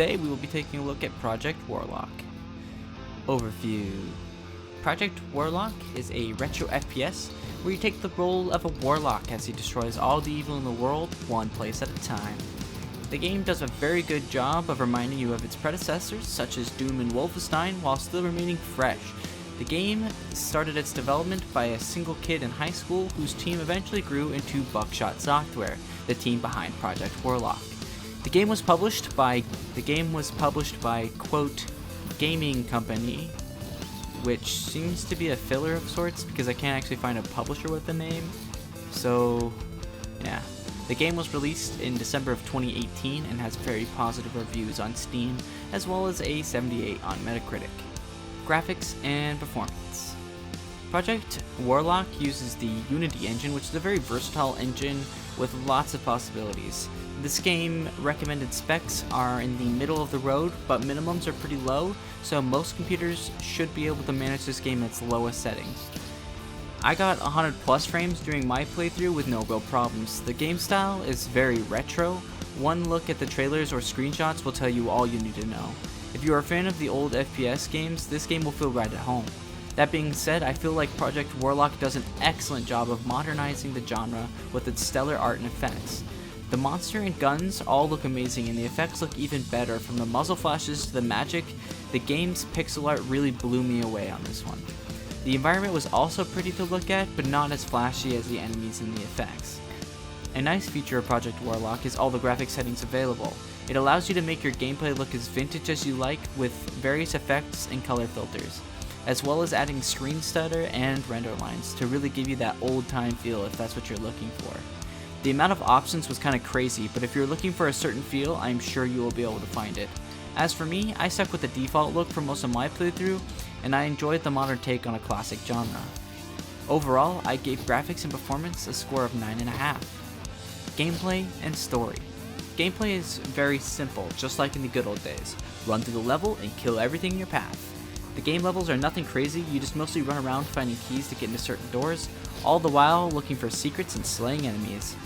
Today we will be taking a look at Project Warlock. Overview. Project Warlock is a retro FPS where you take the role of a warlock as he destroys all the evil in the world, one place at a time. The game does a very good job of reminding you of its predecessors such as Doom and Wolfenstein while still remaining fresh. The game started its development by a single kid in high school whose team eventually grew into BUCKSHOT Software, the team behind Project Warlock. The game was published by quote gaming company, which seems to be a filler of sorts because I can't actually find a publisher with the name. So yeah, the game was released in December of 2018 and has very positive reviews on Steam as well as a 78 on Metacritic. Graphics and performance. Project Warlock uses the Unity engine, which is a very versatile engine with lots of possibilities. This game recommended specs are in the middle of the road, but minimums are pretty low, so most computers should be able to manage this game at its lowest settings. I got 100 plus frames during my playthrough with no real problems. The game style is very retro. One look at the trailers or screenshots will tell you all you need to know. If you are a fan of the old FPS games, this game will feel right at home. That being said, I feel like Project Warlock does an excellent job of modernizing the genre with its stellar art and effects. The monster and guns all look amazing and the effects look even better, from the muzzle flashes to the magic. The game's pixel art really blew me away on this one. The environment was also pretty to look at, but not as flashy as the enemies and the effects. A nice feature of Project Warlock is all the graphic settings available. It allows you to make your gameplay look as vintage as you like with various effects and color filters, as well as adding screen stutter and render lines to really give you that old time feel if that's what you're looking for. The amount of options was kind of crazy, but if you're looking for a certain feel, I'm sure you will be able to find it. As for me, I stuck with the default look for most of my playthrough, and I enjoyed the modern take on a classic genre. Overall, I gave graphics and performance a score of 9.5. Gameplay and story. Gameplay is very simple, just like in the good old days. Run through the level and kill everything in your path. The game levels are nothing crazy, you just mostly run around finding keys to get into certain doors, all the while looking for secrets and slaying enemies.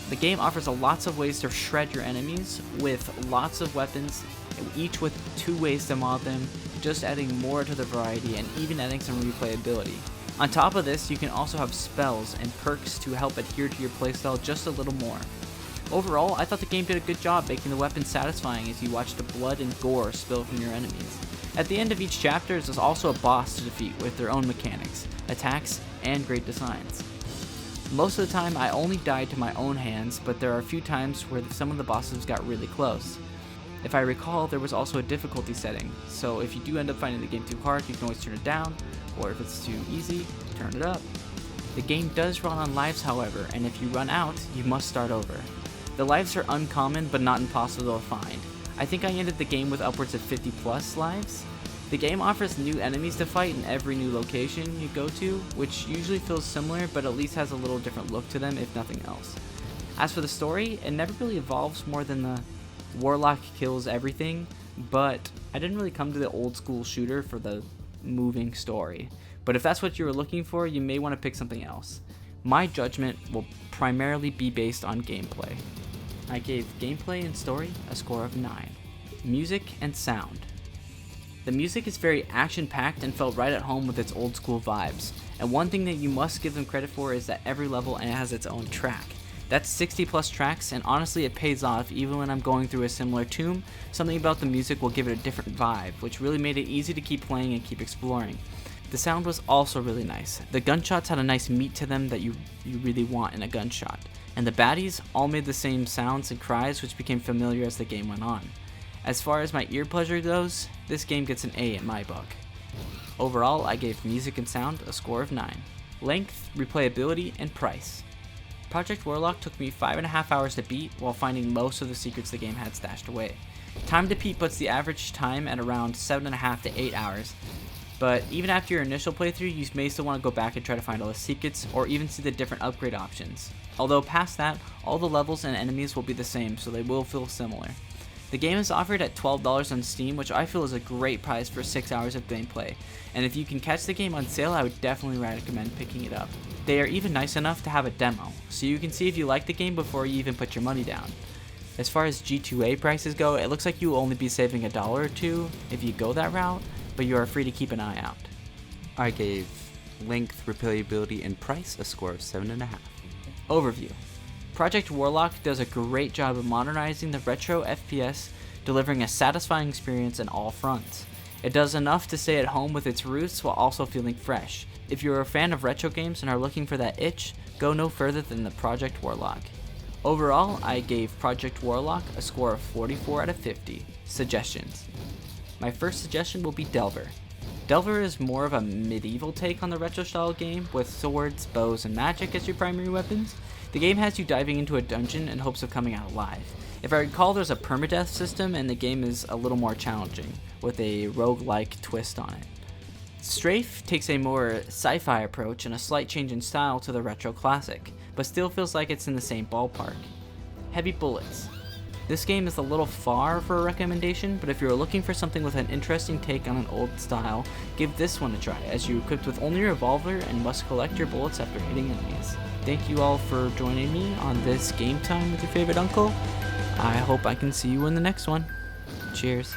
The game offers lots of ways to shred your enemies with lots of weapons, each with 2 ways to mod them, just adding more to the variety and even adding some replayability. On top of this, you can also have spells and perks to help adhere to your playstyle just a little more. Overall, I thought the game did a good job making the weapons satisfying as you watch the blood and gore spill from your enemies. At the end of each chapter, there's also a boss to defeat with their own mechanics, attacks, and great designs. Most of the time I only died to my own hands, but there are a few times where some of the bosses got really close. If I recall, there was also a difficulty setting, so if you do end up finding the game too hard, you can always turn it down, or if it's too easy, turn it up. The game does run on lives however, and if you run out, you must start over. The lives are uncommon but not impossible to find. I think I ended the game with upwards of 50 plus lives. The game offers new enemies to fight in every new location you go to, which usually feels similar but at least has a little different look to them if nothing else. As for the story, it never really evolves more than the Warlock kills everything, but I didn't really come to the old school shooter for the moving story. But if that's what you were looking for, you may want to pick something else. My judgment will primarily be based on gameplay. I gave gameplay and story a score of 9. Music and sound. The music is very action-packed and felt right at home with its old school vibes. And one thing that you must give them credit for is that every level has its own track. That's 60 plus tracks, and honestly it pays off even when I'm going through a similar tomb. Something about the music will give it a different vibe, which really made it easy to keep playing and keep exploring. The sound was also really nice. The gunshots had a nice meat to them that you really want in a gunshot. And the baddies all made the same sounds and cries, which became familiar as the game went on. As far as my ear pleasure goes, this game gets an A in my book. Overall, I gave music and sound a score of 9. Length, replayability, and price. Project Warlock took me 5.5 hours to beat while finding most of the secrets the game had stashed away. Time to beat puts the average time at around 7.5 to 8 hours, but even after your initial playthrough, you may still want to go back and try to find all the secrets or even see the different upgrade options. Although past that, all the levels and enemies will be the same, so they will feel similar. The game is offered at $12 on Steam, which I feel is a great price for 6 hours of gameplay, and if you can catch the game on sale, I would definitely recommend picking it up. They are even nice enough to have a demo, so you can see if you like the game before you even put your money down. As far as G2A prices go, it looks like you will only be saving $1 or $2 if you go that route, but you are free to keep an eye out. I gave length, replayability, and price a score of 7.5. Overview. Project Warlock does a great job of modernizing the retro FPS, delivering a satisfying experience on all fronts. It does enough to stay at home with its roots while also feeling fresh. If you're a fan of retro games and are looking for that itch, go no further than the Project Warlock. Overall, I gave Project Warlock a score of 44 out of 50. Suggestions. My first suggestion will be Delver. Delver is more of a medieval take on the retro style game, with swords, bows, and magic as your primary weapons. The game has you diving into a dungeon in hopes of coming out alive. If I recall, there's a permadeath system, and the game is a little more challenging, with a roguelike twist on it. Strafe takes a more sci-fi approach and a slight change in style to the retro classic, but still feels like it's in the same ballpark. Heavy Bullets. This game is a little far for a recommendation, but if you're looking for something with an interesting take on an old style, give this one a try, as you're equipped with only a revolver and must collect your bullets after hitting enemies. Thank you all for joining me on this game time with your favorite uncle. I hope I can see you in the next one. Cheers.